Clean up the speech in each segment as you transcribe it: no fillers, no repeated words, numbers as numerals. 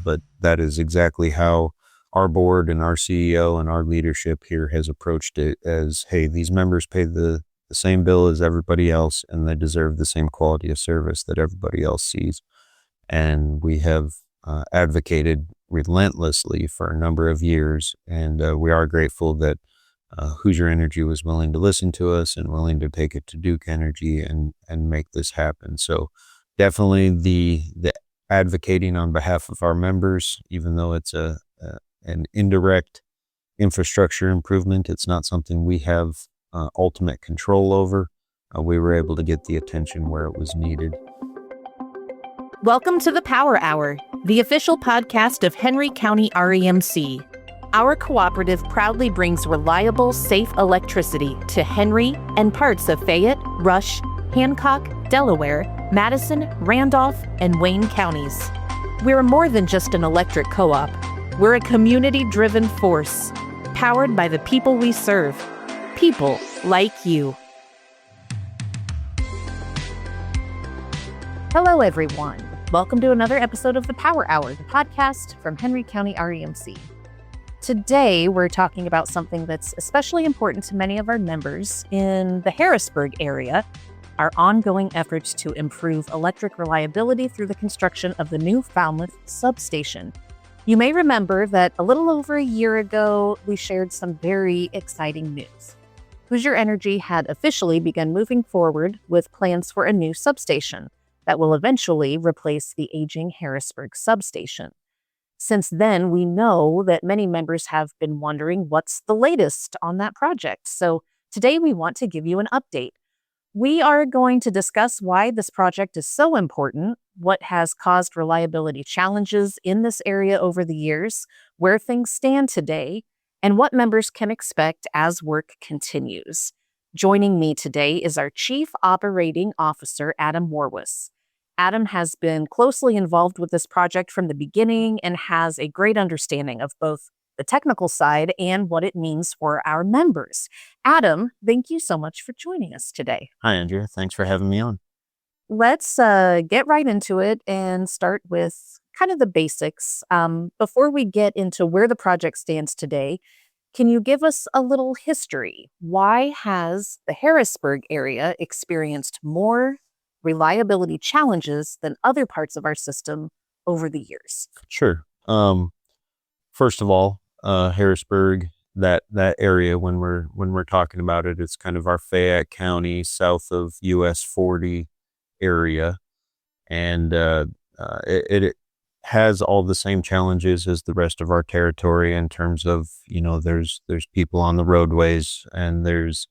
But that is exactly how our board and our CEO and our leadership here has approached it as, hey, these members pay the same bill as everybody else, and they deserve the same quality of service that everybody else sees. And we have advocated relentlessly for a number of years, and we are grateful that Hoosier Energy was willing to listen to us and willing to take it to Duke Energy and make this happen. So definitely the advocating on behalf of our members, even though it's an indirect infrastructure improvement, it's not something we have ultimate control over. We were able to get the attention where it was needed. Welcome to the Power Hour, the official podcast of Henry County REMC. Our cooperative proudly brings reliable, safe electricity to Henry and parts of Fayette, Rush, Hancock, Delaware, Madison, Randolph, and Wayne counties. We're more than just an electric co-op. We're a community-driven force, powered by the people we serve. People like you. Hello, everyone. Welcome to another episode of the Power Hour, the podcast from Henry County REMC. Today, we're talking about something that's especially important to many of our members in the Harrisburg area, our ongoing efforts to improve electric reliability through the construction of the new Falmouth substation. You may remember that a little over a year ago, we shared some very exciting news. Hoosier Energy had officially begun moving forward with plans for a new substation that will eventually replace the aging Harrisburg substation. Since then, we know that many members have been wondering what's the latest on that project. So today we want to give you an update. We are going to discuss why this project is so important, what has caused reliability challenges in this area over the years, where things stand today, and what members can expect as work continues. Joining me today is our Chief Operating Officer, Adam Warwas. Adam has been closely involved with this project from the beginning and has a great understanding of both the technical side and what it means for our members. Adam, thank you so much for joining us today. Hi, Andrea. Thanks for having me on. Let's get right into it and start with kind of the basics. Before we get into where the project stands today, can you give us a little history? Why has the Harrisburg area experienced more reliability challenges than other parts of our system over the years? Sure. First of all, Harrisburg, that area, when we're talking about it, it's kind of our Fayette County, south of US 40 area, and it has all the same challenges as the rest of our territory in terms of, there's people on the roadways, and there's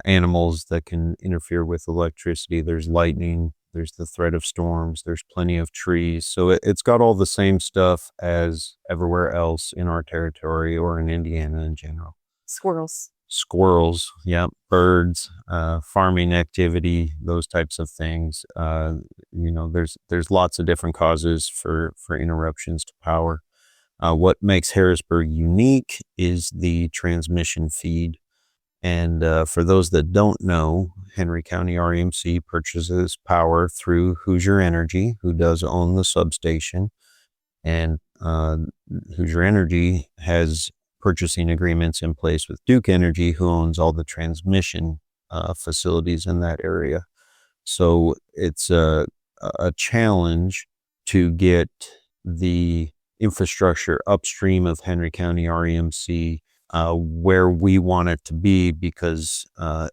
animals that can interfere with electricity. There's lightning, there's the threat of storms, there's plenty of trees. So it's got all the same stuff as everywhere else in our territory or in Indiana in general. Squirrels, yeah, birds, farming activity, those types of things. There's lots of different causes for interruptions to power. What makes Harrisburg unique is the transmission feed. And for those that don't know, Henry County REMC purchases power through Hoosier Energy, who does own the substation. And Hoosier Energy has purchasing agreements in place with Duke Energy, who owns all the transmission facilities in that area. So it's a challenge to get the infrastructure upstream of Henry County REMC where we want it to be, because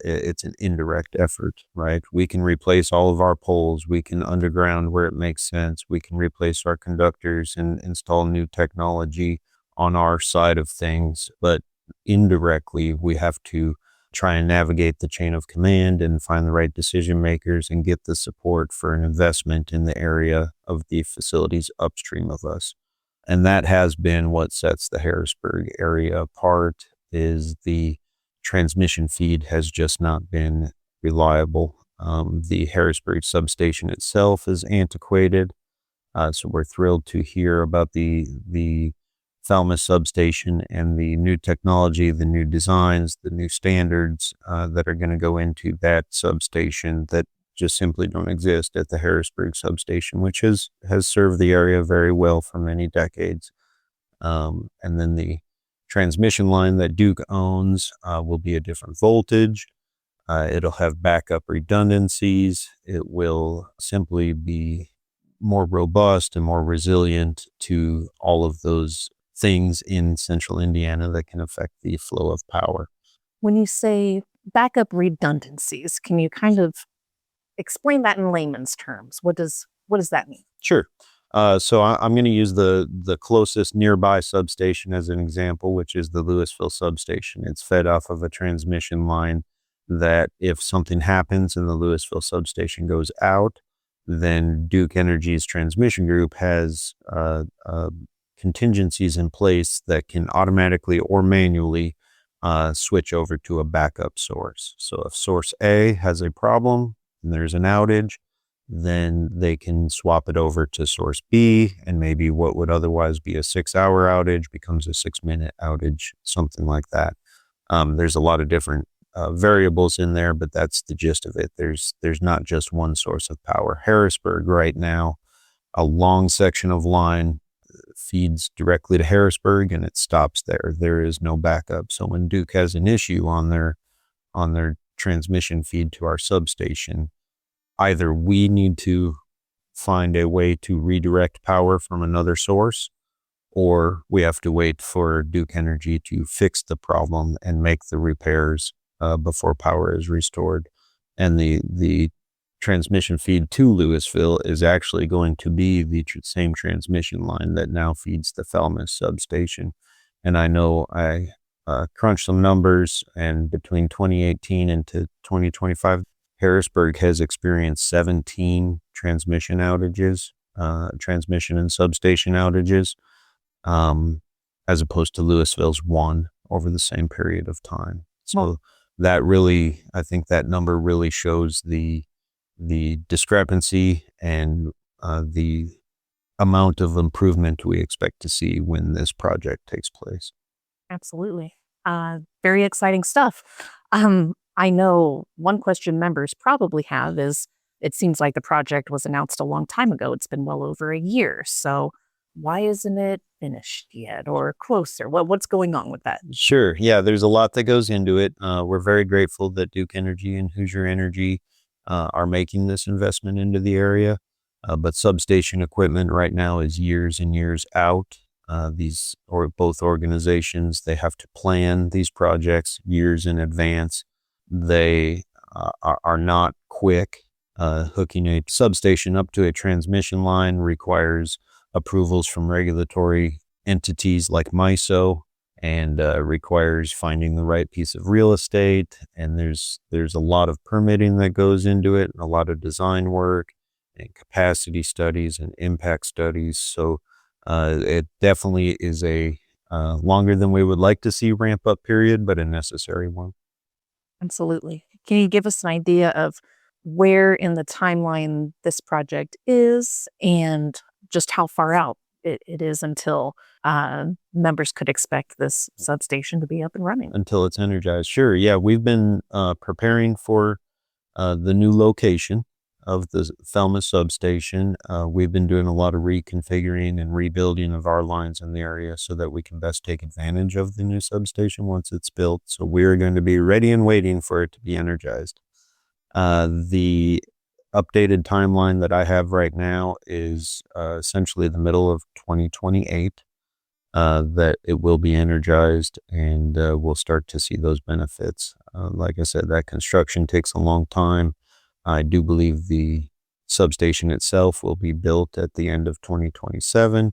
it's an indirect effort, right? We can replace all of our poles. We can underground where it makes sense. We can replace our conductors and install new technology on our side of things. But indirectly, we have to try and navigate the chain of command and find the right decision makers and get the support for an investment in the area of the facilities upstream of us. And that has been what sets the Harrisburg area apart, is the transmission feed has just not been reliable. The Harrisburg substation itself is antiquated. So we're thrilled to hear about the Falmouth substation and the new technology, the new designs, the new standards that are going to go into that substation that just simply don't exist at the Harrisburg substation, which has served the area very well for many decades. And then the transmission line that Duke owns will be a different voltage. It'll have backup redundancies. It will simply be more robust and more resilient to all of those things in central Indiana that can affect the flow of power. When you say backup redundancies, can you kind of explain that in layman's terms? What does that mean? Sure. So I'm going to use the closest nearby substation as an example, which is the Louisville substation. It's fed off of a transmission line that if something happens and the Louisville substation goes out, then Duke Energy's transmission group has contingencies in place that can automatically or manually switch over to a backup source. So if source A has a problem and there's an outage, then they can swap it over to source B, and maybe what would otherwise be a 6-hour outage becomes a 6-minute outage, something like that. There's a lot of different variables in there, but that's the gist of it. There's not just one source of power. Harrisburg right now, a long section of line feeds directly to Harrisburg and it stops there. There is no backup. So when Duke has an issue on their transmission feed to our substation, either we need to find a way to redirect power from another source, or we have to wait for Duke Energy to fix the problem and make the repairs before power is restored. And the transmission feed to Louisville is actually going to be the same transmission line that now feeds the Falmouth substation. And I know I crunched some numbers, and between 2018 and to 2025, Harrisburg has experienced 17 transmission outages, transmission and substation outages, as opposed to Louisville's 1 over the same period of time. So that really, I think that number really shows the discrepancy and the amount of improvement we expect to see when this project takes place. Absolutely. Very exciting stuff. I know one question members probably have is, it seems like the project was announced a long time ago. It's been well over a year. So why isn't it finished yet or closer? What's going on with that? Sure. Yeah, there's a lot that goes into it. We're very grateful that Duke Energy and Hoosier Energy are making this investment into the area. But substation equipment right now is years and years out. Both organizations, they have to plan these projects years in advance. They are not quick. Hooking a substation up to a transmission line requires approvals from regulatory entities like MISO, and requires finding the right piece of real estate. And there's a lot of permitting that goes into it, and a lot of design work and capacity studies and impact studies. So it definitely is a longer than we would like to see ramp up period, but a necessary one. Absolutely. Can you give us an idea of where in the timeline this project is and just how far out it is until members could expect this substation to be up and running? Until it's energized. Sure. Yeah, we've been preparing for the new location of the Falmouth substation. We've been doing a lot of reconfiguring and rebuilding of our lines in the area so that we can best take advantage of the new substation once it's built. So we're going to be ready and waiting for it to be energized. The updated timeline that I have right now is essentially the middle of 2028 that it will be energized, and we'll start to see those benefits. Like I said, that construction takes a long time. I do believe the substation itself will be built at the end of 2027.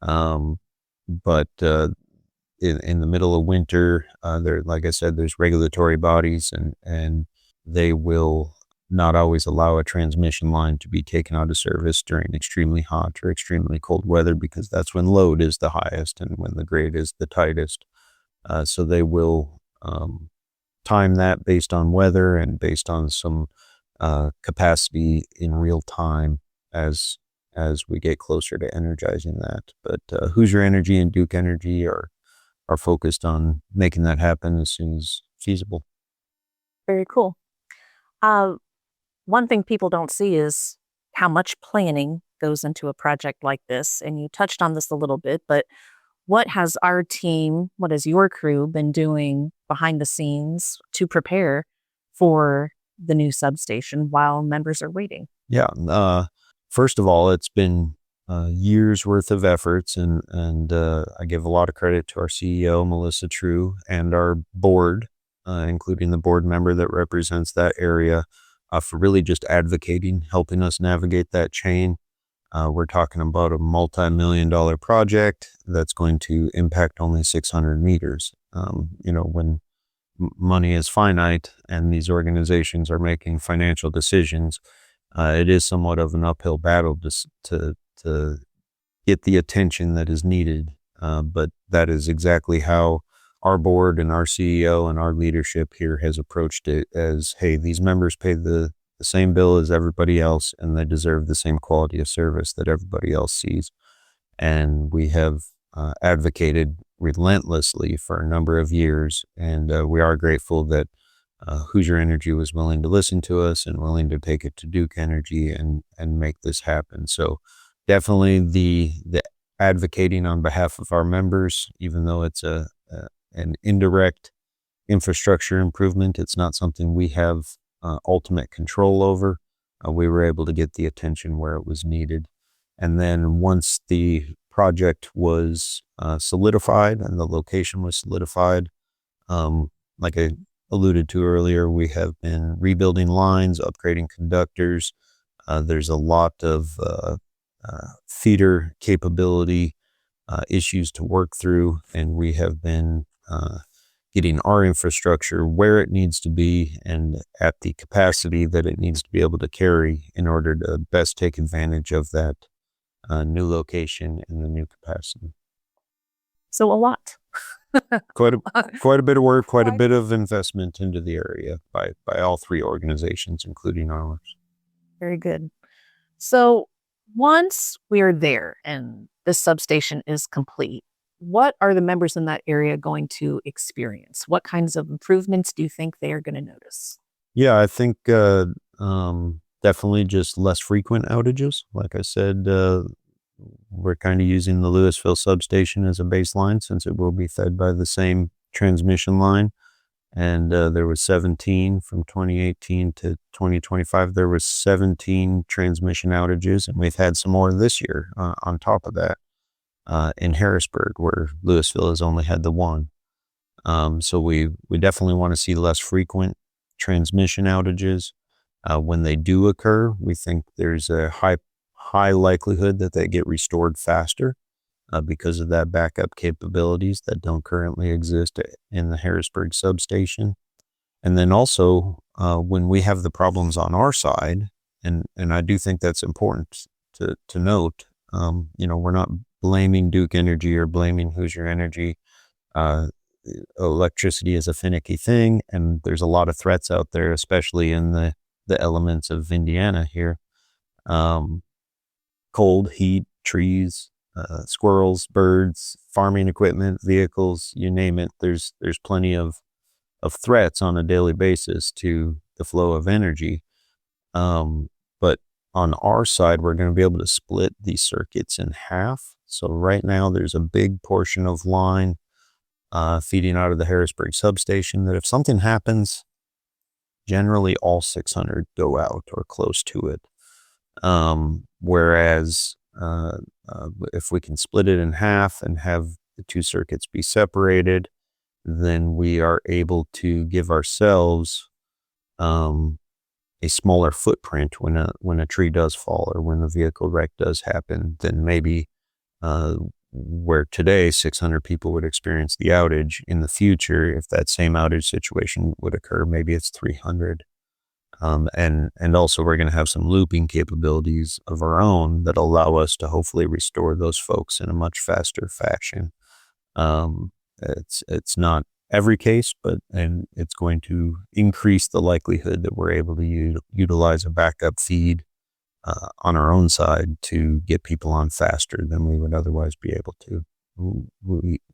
But in the middle of winter, like I said, there's regulatory bodies, and they will not always allow a transmission line to be taken out of service during extremely hot or extremely cold weather, because that's when load is the highest and when the grade is the tightest. So they will time that based on weather and based on some capacity in real time as we get closer to energizing that. But Hoosier Energy and Duke Energy are focused on making that happen as soon as feasible. Very cool. one thing people don't see is how much planning goes into a project like this. And you touched on this a little bit, but what has your crew been doing behind the scenes to prepare for the new substation while members are waiting? Yeah. First of all, it's been years worth of efforts, and I give a lot of credit to our CEO, Melissa True, and our board, including the board member that represents that area, for really just advocating, helping us navigate that chain. We're talking about a multi-million-dollar project that's going to impact only 600 meters. When money is finite and these organizations are making financial decisions, it is somewhat of an uphill battle to get the attention that is needed. But that is exactly how our board and our CEO and our leadership here has approached it as, hey, these members pay the same bill as everybody else, and they deserve the same quality of service that everybody else sees. And we have advocated relentlessly for a number of years, and we are grateful that Hoosier Energy was willing to listen to us and willing to take it to Duke Energy and make this happen. So definitely the advocating on behalf of our members, even though it's an indirect infrastructure improvement, it's not something we have ultimate control over. We were able to get the attention where it was needed. And then once the project was solidified and the location was solidified, like I alluded to earlier, we have been rebuilding lines, upgrading conductors. There's a lot of feeder capability issues to work through, and we have been getting our infrastructure where it needs to be and at the capacity that it needs to be able to carry in order to best take advantage of that new location and the new capacity. So a lot. Quite a bit of work, quite a bit of investment into the area by all three organizations, including ours. Very good. So once we're there and this substation is complete, what are the members in that area going to experience? What kinds of improvements do you think they are going to notice? Yeah, I think definitely just less frequent outages. Like I said, we're kind of using the Louisville substation as a baseline since it will be fed by the same transmission line. And there was 17 from 2018 to 2025. There was 17 transmission outages, and we've had some more this year on top of that in Harrisburg, where Louisville has only had the one. So we definitely want to see less frequent transmission outages. When they do occur, we think there's a high likelihood that they get restored faster because of that backup capabilities that don't currently exist in the Harrisburg substation. And then also when we have the problems on our side, and I do think that's important to note, we're not blaming Duke Energy or blaming Hoosier Energy. Electricity is a finicky thing, and there's a lot of threats out there, especially in the elements of Indiana here. Cold, heat, trees, squirrels, birds, farming equipment, vehicles, you name it. There's plenty of threats on a daily basis to the flow of energy. But on our side, we're going to be able to split these circuits in half. So right now there's a big portion of line feeding out of the Harrisburg substation that if something happens, generally all 600 go out or close to it. Whereas if we can split it in half and have the two circuits be separated, then we are able to give ourselves a smaller footprint when a tree does fall or when the vehicle wreck does happen. Then maybe where today 600 people would experience the outage, in the future, if that same outage situation would occur, maybe it's 300. And also we're going to have some looping capabilities of our own that allow us to hopefully restore those folks in a much faster fashion. It's not every case, and it's going to increase the likelihood that we're able to utilize a backup feed on our own side to get people on faster than we would otherwise be able to.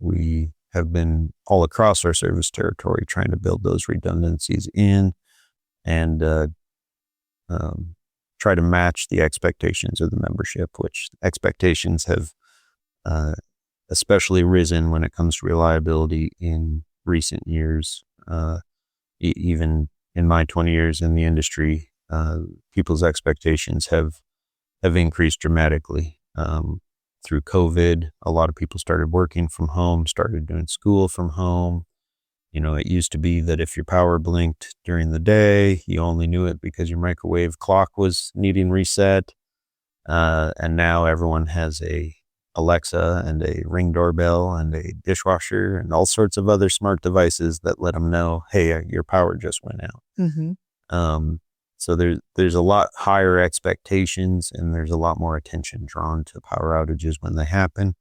We have been all across our service territory trying to build those redundancies in, and try to match the expectations of the membership, which expectations have especially risen when it comes to reliability in recent years. Even in my 20 years in the industry, people's expectations have increased dramatically. Through COVID, a lot of people started working from home, started doing school from home. It used to be that if your power blinked during the day, you only knew it because your microwave clock was needing reset. And now everyone has a Alexa and a Ring doorbell and a dishwasher and all sorts of other smart devices that let them know, hey, your power just went out. Mm-hmm. So there's a lot higher expectations, and there's a lot more attention drawn to power outages when they happen.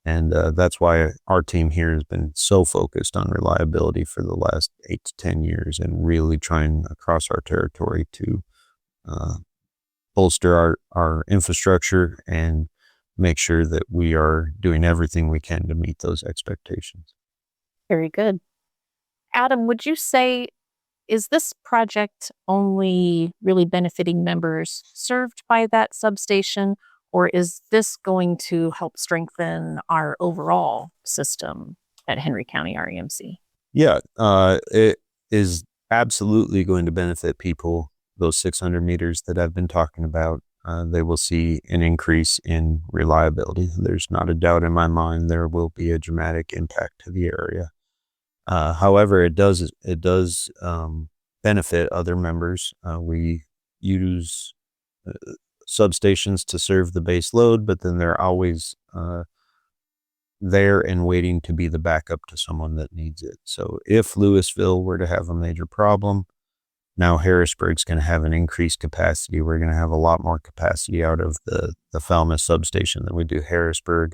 And that's why our team here has been so focused on reliability for the last 8 to 10 years, and really trying across our territory to bolster our infrastructure and make sure that we are doing everything we can to meet those expectations. Very good. Adam, would you say, is this project only really benefiting members served by that substation, or is this going to help strengthen our overall system at Henry County REMC? Yeah, it is absolutely going to benefit people. Those 600 meters that I've been talking about, they will see an increase in reliability. There's not a doubt in my mind there will be a dramatic impact to the area. However, it does benefit other members. We use substations to serve the base load, but then they're always there and waiting to be the backup to someone that needs it. So if Louisville were to have a major problem, now Harrisburg's going to have an increased capacity. We're going to have a lot more capacity out of the Falmouth substation than we do Harrisburg.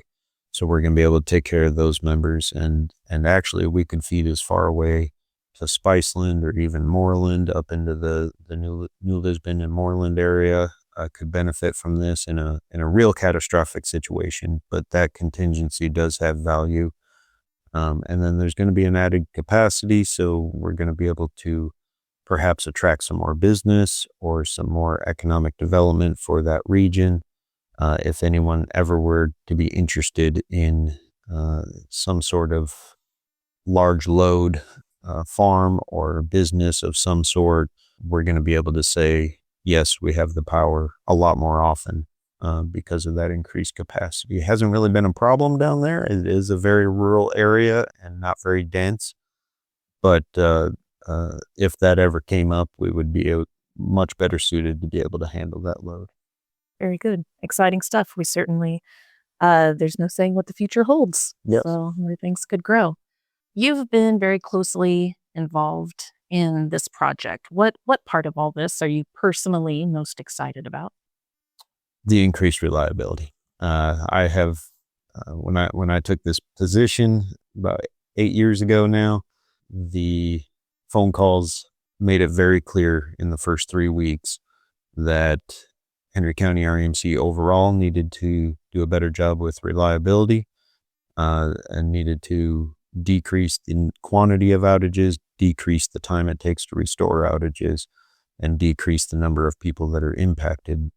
So we're going to be able to take care of those members. And actually, we could feed as far away to Spiceland or even Moreland up into the New Lisbon and Moreland area. Could benefit from this in a real catastrophic situation, but that contingency does have value. And then there's going to be an added capacity, so we're going to be able to perhaps attract some more business or some more economic development for that region. If anyone ever were to be interested in some sort of large load farm or business of some sort, we're going to be able to say, yes, we have the power a lot more often because of that increased capacity. It hasn't really been a problem down there. It is a very rural area and not very dense. But if that ever came up, we would be much better suited to be able to handle that load. Very good. Exciting stuff. We certainly, there's no saying what the future holds. Yes. So things could grow. You've been very closely involved in this project. What part of all this are you personally most excited about? The increased reliability. I have, when I took this position about 8 years ago now, the phone calls made it very clear in the first 3 weeks that Henry County REMC overall needed to do a better job with reliability and needed to decrease the quantity of outages, decrease the time it takes to restore outages, and decrease the number of people that are impacted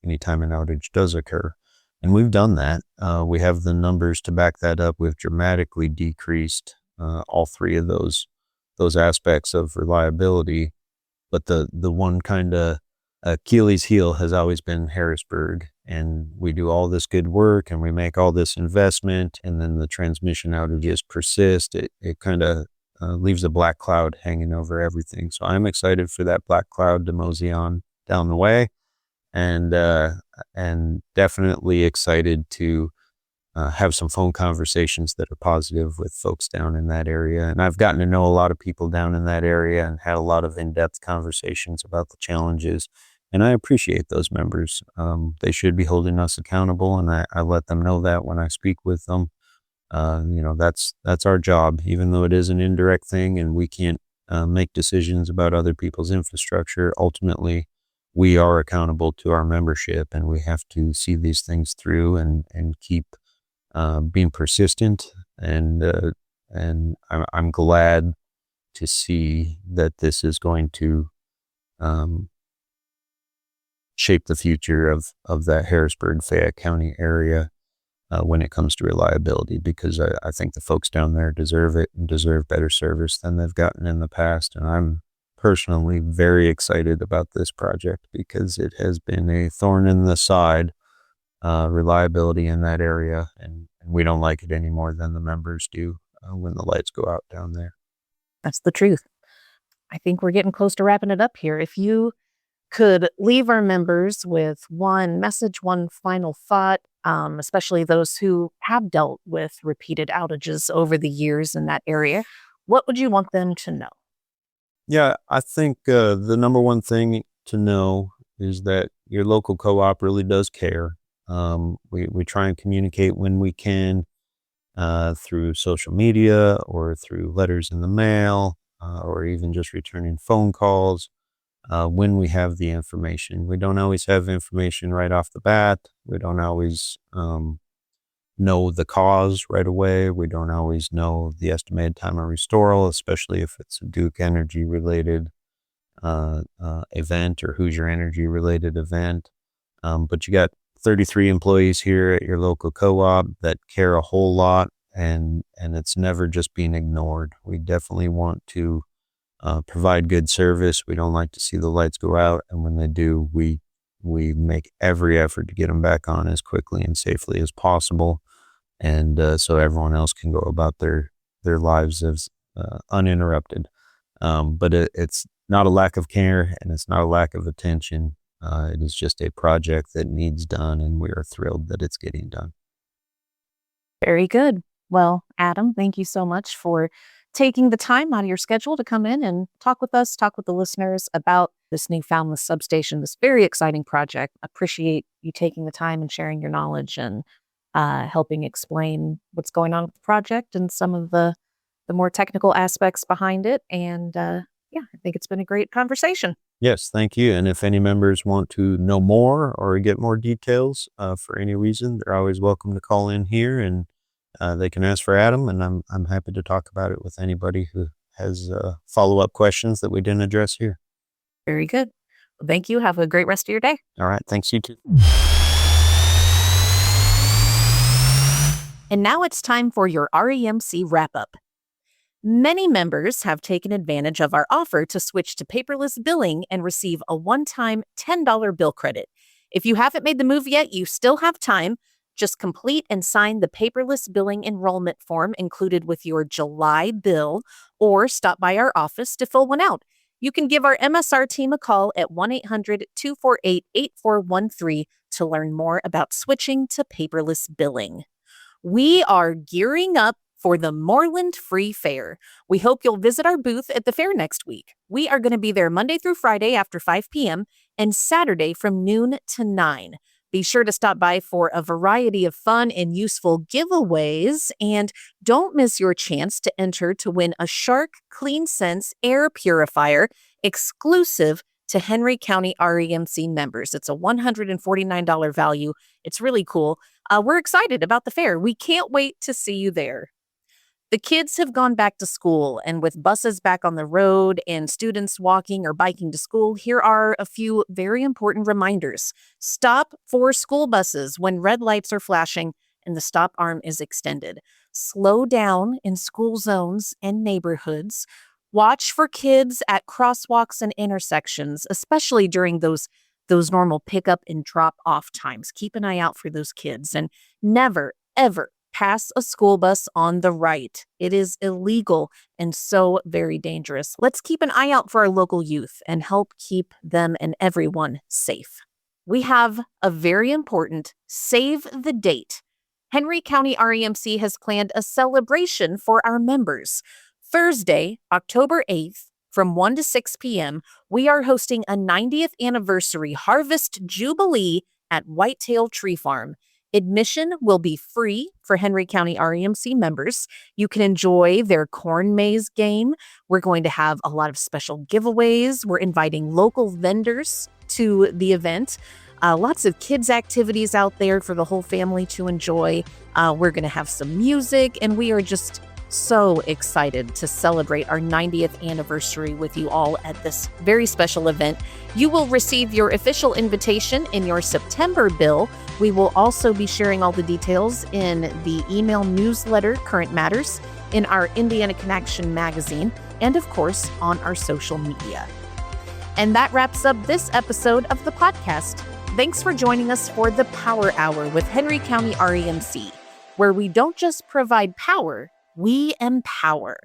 anytime an outage does occur. And we've done that. We have the numbers to back that up. We've dramatically decreased all three of those aspects of reliability. But the one kind of Achilles heel has always been Harrisburg. And we do all this good work and we make all this investment, and then the transmission outages persist. It kind of leaves a black cloud hanging over everything. So I'm excited for that black cloud to mosey on down the way, and definitely excited to have some phone conversations that are positive with folks down in that area. And I've gotten to know a lot of people down in that area and had a lot of in-depth conversations about the challenges. And I appreciate those members. They should be holding us accountable, and I let them know that when I speak with them. That's our job, even though it is an indirect thing and we can't make decisions about other people's infrastructure. Ultimately, we are accountable to our membership, and we have to see these things through and keep being persistent. And I'm glad to see that this is going to shape the future of that Harrisburg, Fayette County area when it comes to reliability, because I think the folks down there deserve it and deserve better service than they've gotten in the past. And I'm personally very excited about this project because it has been a thorn in the side, reliability in that area, and we don't like it any more than the members do when the lights go out down there. That's the truth. I think we're getting close to wrapping it up here. If you could leave our members with one message, one final thought, especially those who have dealt with repeated outages over the years in that area, what would you want them to know? Yeah, I think the number one thing to know is that your local co-op really does care. We try and communicate when we can through social media or through letters in the mail or even just returning phone calls when we have the information. We don't always have information right off the bat. We don't always know the cause right away. We don't always know the estimated time of restoral, especially if it's a Duke Energy related event or Hoosier Energy related event. But you got 33 employees here at your local co-op that care a whole lot, and it's never just being ignored. We definitely want to provide good service. We don't like to see the lights go out, and when they do, we make every effort to get them back on as quickly and safely as possible, and so everyone else can go about their lives as uninterrupted. But it's not a lack of care, and it's not a lack of attention. It is just a project that needs done, and we are thrilled that it's getting done. Very good. Well, Adam, thank you so much for taking the time out of your schedule to come in and talk with us, talk with the listeners about this new Falmouth substation, this very exciting project. Appreciate you taking the time and sharing your knowledge and helping explain what's going on with the project and some of the more technical aspects behind it. And yeah, I think it's been a great conversation. Yes, thank you. And if any members want to know more or get more details for any reason, they're always welcome to call in here, and they can ask for Adam, and I'm happy to talk about it with anybody who has follow-up questions that we didn't address here. Very good. Well, thank you. Have a great rest of your day. All right. Thanks, you too. And now it's time for your REMC wrap-up. Many members have taken advantage of our offer to switch to paperless billing and receive a one-time $10 bill credit. If you haven't made the move yet, you still have time. Just complete and sign the paperless billing enrollment form included with your July bill, or stop by our office to fill one out. You can give our MSR team a call at 1-800-248-8413 to learn more about switching to paperless billing. We are gearing up for the Moreland Free Fair. We hope you'll visit our booth at the fair next week. We are going to be there Monday through Friday after 5 p.m. and Saturday from noon to 9. Be sure to stop by for a variety of fun and useful giveaways, and don't miss your chance to enter to win a Shark Clean Sense air purifier exclusive to Henry County REMC members. It's a $149 value. It's really cool. We're excited about the fair. We can't wait to see you there. The kids have gone back to school, and with buses back on the road and students walking or biking to school, here are a few very important reminders. Stop for school buses when red lights are flashing and the stop arm is extended. Slow down in school zones and neighborhoods. Watch for kids at crosswalks and intersections, especially during those normal pickup and drop off times. Keep an eye out for those kids, and never, ever pass a school bus on the right. It is illegal and so very dangerous. Let's keep an eye out for our local youth and help keep them and everyone safe. We have a very important save the date. Henry County REMC has planned a celebration for our members. Thursday, October 8th, from 1 to 6 p.m., we are hosting a 90th anniversary Harvest Jubilee at Whitetail Tree Farm. Admission will be free for Henry County REMC members. You can enjoy their corn maze game. We're going to have a lot of special giveaways. We're inviting local vendors to the event. Lots of kids' activities out there for the whole family to enjoy. We're going to have some music, and we are just so excited to celebrate our 90th anniversary with you all at this very special event. You will receive your official invitation in your September bill. We will also be sharing all the details in the email newsletter, Current Matters, in our Indiana Connection magazine, and of course, on our social media. And that wraps up this episode of the podcast. Thanks for joining us for the Power Hour with Henry County REMC, where we don't just provide power, we empower.